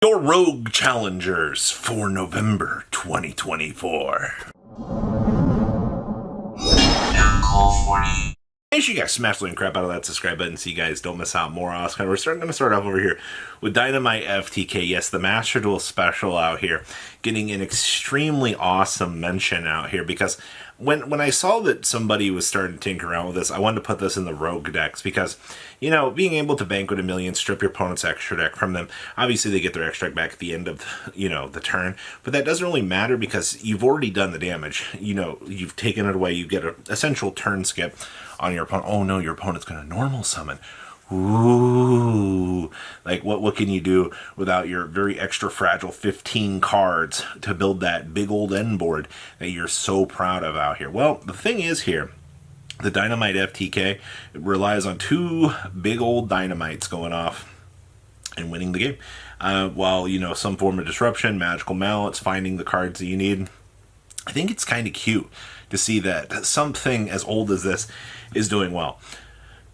Your Rogue Challengers for November 2024. Make sure you guys smash the link crap out of that subscribe button so you guys don't miss out more Oscar. We're going to start off over here with Dynamite FTK. Yes, the Master Duel special out here, getting an extremely awesome mention out here because when I saw that somebody was starting to tinker around with this, I wanted to put this in the Rogue decks because, you know, being able to banquet a million, strip your opponent's extra deck from them, obviously they get their extra deck back at the end of, the turn, but that doesn't really matter because you've already done the damage. You know, you've taken it away, you get an essential turn skip on your opponent. Oh no, your opponent's going to normal summon. Ooh, like what can you do without your very extra fragile 15 cards to build that big old end board that you're so proud of out here? Well, the thing is here, the Dynamite FTK relies on two big old dynamites going off and winning the game. While, some form of disruption, magical mallets, finding the cards that you need. I think it's kind of cute to see that something as old as this is doing well.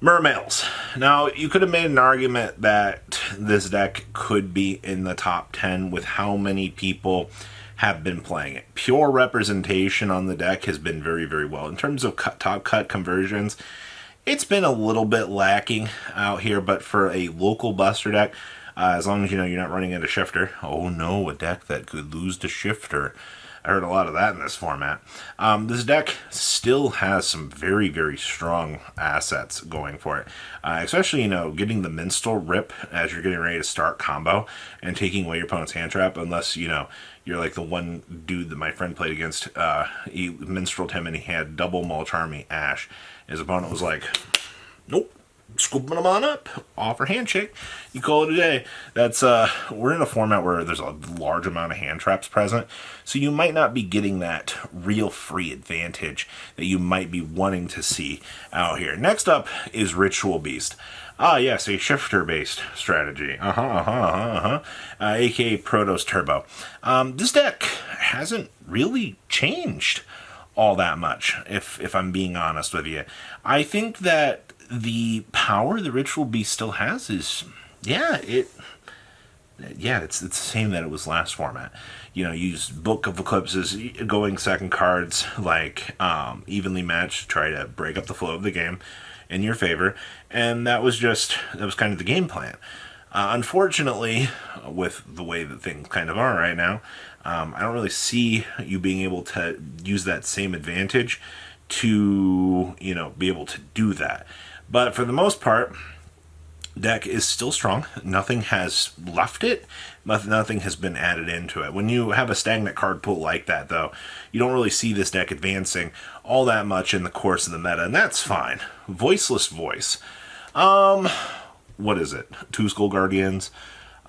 Meriles. Now, you could have made an argument that this deck could be in the top 10 with how many people have been playing it. Pure representation on the deck has been very, very well. In terms of top cut conversions, it's been a little bit lacking out here, but for a local buster deck, as long as you're not running into Shifter. Oh no, a deck that could lose to Shifter. I heard a lot of that in this format. This deck still has some very, very strong assets going for it. Especially, getting the Minstrel Rip as you're getting ready to start combo and taking away your opponent's hand trap, unless, you're like the one dude that my friend played against. He minstreled him and he had double Mulch Army Ash. His opponent was like, nope. Scooping them on up, offer handshake, you call it a day. That's we're in a format where there's a large amount of hand traps present, so you might not be getting that real free advantage that you might be wanting to see out here. Next up is Ritual Beast. Yes, a shifter based strategy, aka Protoss Turbo. This deck hasn't really changed all that much, if I'm being honest with you. I think that the power the Ritual Beast still has is, it's the same that it was last format. Use Book of Eclipses, going second cards, like evenly matched to try to break up the flow of the game in your favor, and that was kind of the game plan. Unfortunately, with the way that things kind of are right now, I don't really see you being able to use that same advantage to, be able to do that. But for the most part, deck is still strong. Nothing has left it. Nothing has been added into it. When you have a stagnant card pool like that, though, you don't really see this deck advancing all that much in the course of the meta, and that's fine. Voiceless Voice. What is it? 2 Skull Guardians,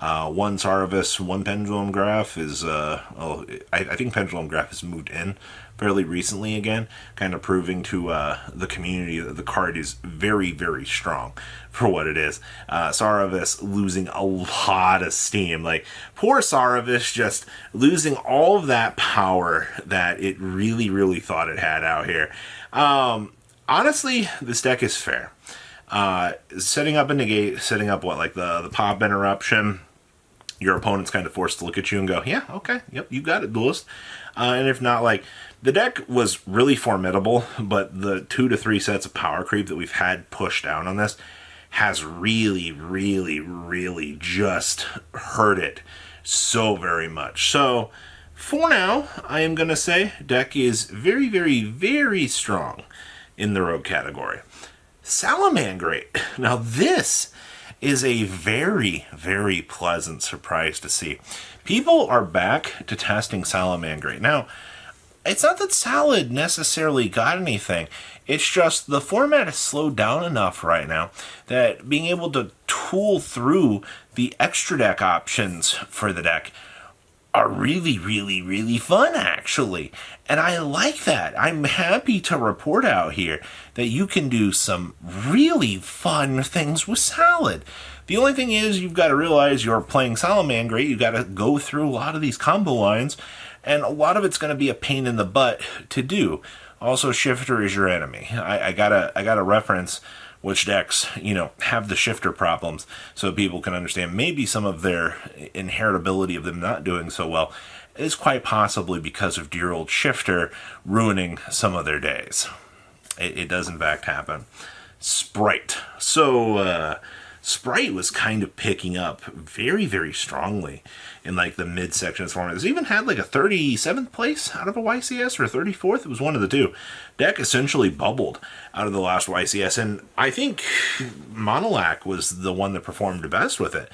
1 Saravis, 1 Pendulum Graph is, I think Pendulum Graph has moved in fairly recently again, kind of proving to the community that the card is very, very strong for what it is. Saravis losing a lot of steam. Like, poor Saravis just losing all of that power that it really, really thought it had out here. Honestly, this deck is fair. Setting up a negate, setting up the pop interruption, your opponent's kind of forced to look at you and go, yeah, okay, yep, you got it, duelist. And if not, the deck was really formidable, but the 2 to 3 sets of power creep that we've had pushed down on this has really, really, really just hurt it so very much. So, for now, I am going to say deck is very, very, very strong in the Rogue category. Salamman great. Now this is a very, very pleasant surprise to see. People are back to testing Salamman great. Now, it's not that Salad necessarily got anything. It's just the format has slowed down enough right now that being able to tool through the extra deck options for the deck are really, really, really fun, actually. And I like that. I'm happy to report out here that you can do some really fun things with Salad. The only thing is, you've got to realize you're playing Salamman great. You've got to go through a lot of these combo lines, and a lot of it's going to be a pain in the butt to do. Also, Shifter is your enemy. I got a reference which decks, have the shifter problems, so people can understand maybe some of their inheritability of them not doing so well is quite possibly because of dear old shifter ruining some of their days. It does in fact happen. Sprite. So, Sprite was kind of picking up very, very strongly in like the mid-section of this format. It's even had like a 37th place out of a YCS or a 34th. It was one of the two. Deck essentially bubbled out of the last YCS, and I think Monolac was the one that performed the best with it.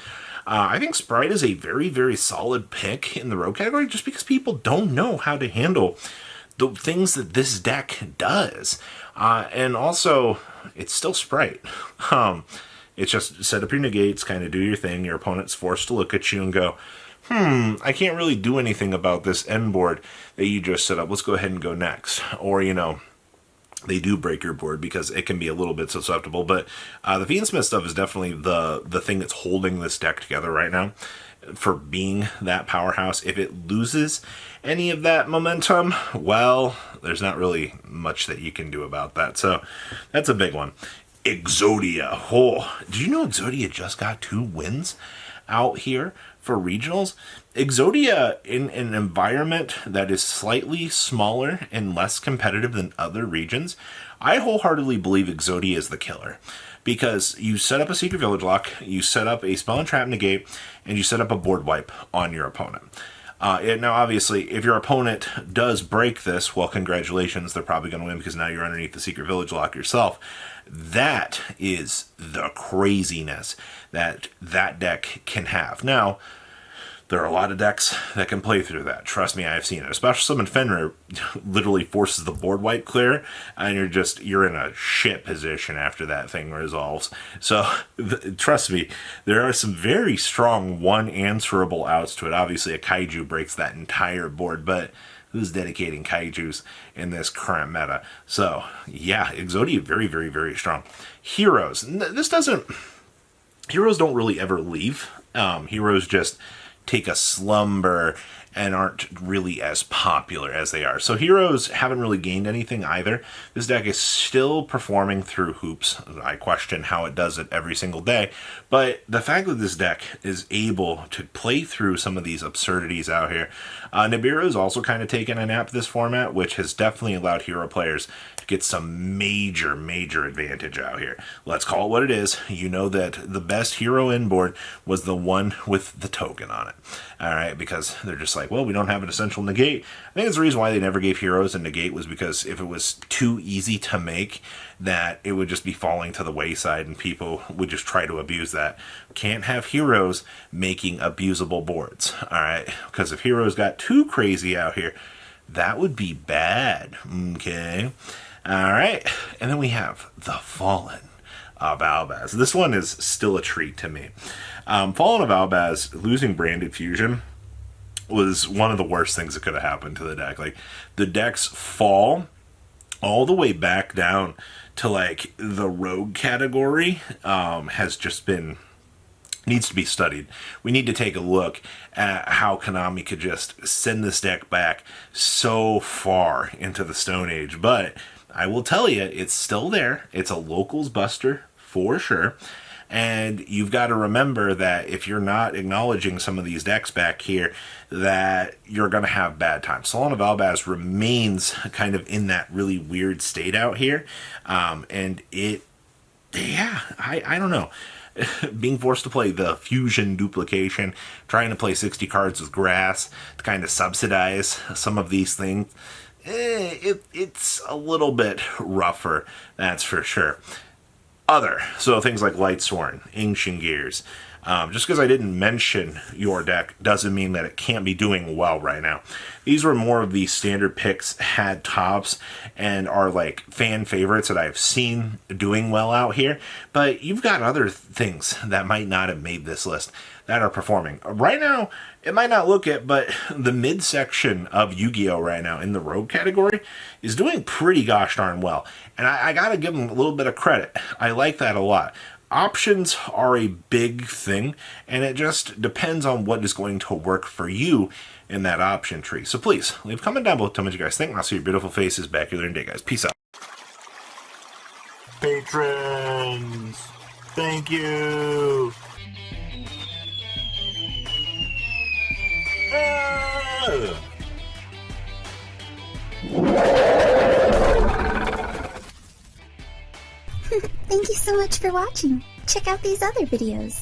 I think Sprite is a very, very solid pick in the rogue category just because people don't know how to handle the things that this deck does. And also, it's still Sprite. It's just set up your negates, kind of do your thing. Your opponent's forced to look at you and go, I can't really do anything about this end board that you just set up. Let's go ahead and go next. Or, they do break your board because it can be a little bit susceptible. But the Fiendsmith stuff is definitely the thing that's holding this deck together right now for being that powerhouse. If it loses any of that momentum, well, there's not really much that you can do about that. So that's a big one. Exodia. Oh, did you know Exodia just got 2 wins out here for regionals? Exodia, in an environment that is slightly smaller and less competitive than other regions, I wholeheartedly believe Exodia is the killer. Because you set up a Secret Village lock, you set up a Spell and Trap negate, and you set up a board wipe on your opponent. Now, obviously, if your opponent does break this, well, congratulations, they're probably going to win because now you're underneath the Secret Village lock yourself. That is the craziness that deck can have. Now, there are a lot of decks that can play through that. Trust me, I've seen it. Especially Summon Fenrir literally forces the board wipe clear, and you're in a shit position after that thing resolves. So, trust me, there are some very strong one-answerable outs to it. Obviously, a Kaiju breaks that entire board, but who's dedicating Kaijus in this current meta? So, yeah, Exodia, very, very, very strong. Heroes. Heroes don't really ever leave. Heroes just take a slumber and aren't really as popular as they are. So heroes haven't really gained anything either. This deck is still performing through hoops. I question how it does it every single day. But the fact that this deck is able to play through some of these absurdities out here. Nibiru is also kind of taken a nap this format, which has definitely allowed hero players to get some major, major advantage out here. Let's call it what it is. You know that the best hero in board was the one with the token on it. Alright, because they're just like, well, we don't have an essential negate. I think it's the reason why they never gave heroes a negate was because if it was too easy to make, that it would just be falling to the wayside and people would just try to abuse that. Can't have heroes making abusable boards. Alright, because if heroes got too crazy out here, that would be bad. Okay. Alright, and then we have the Fallen of Albz. This one is still a treat to me. Fallen of Albz, losing Branded Fusion was one of the worst things that could have happened to the deck. Like, the deck's fall all the way back down to, like, the rogue category has just been... needs to be studied. We need to take a look at how Konami could just send this deck back so far into the Stone Age. But I will tell you, it's still there. It's a locals buster for sure. And you've got to remember that if you're not acknowledging some of these decks back here, that you're going to have bad times. Fallen of Albz remains kind of in that really weird state out here. And it, yeah, I don't know. Being forced to play the fusion duplication, trying to play 60 cards with grass to kind of subsidize some of these things, it's a little bit rougher, that's for sure. So things like Lightsworn, Ancient Gears. Just because I didn't mention your deck doesn't mean that it can't be doing well right now. These were more of the standard picks, had tops, and are like fan favorites that I've seen doing well out here. But you've got other things that might not have made this list that are performing. Right now, it might not look it, but the midsection of Yu-Gi-Oh! Right now in the Rogue category is doing pretty gosh darn well. And I gotta give them a little bit of credit. I like that a lot. Options are a big thing, and it just depends on what is going to work for you in that option tree. So please, leave a comment down below, tell me what you guys think, and I'll see your beautiful faces back here in a day, guys. Peace out. patrons. Thank you. Thank you so much for watching. Check out these other videos.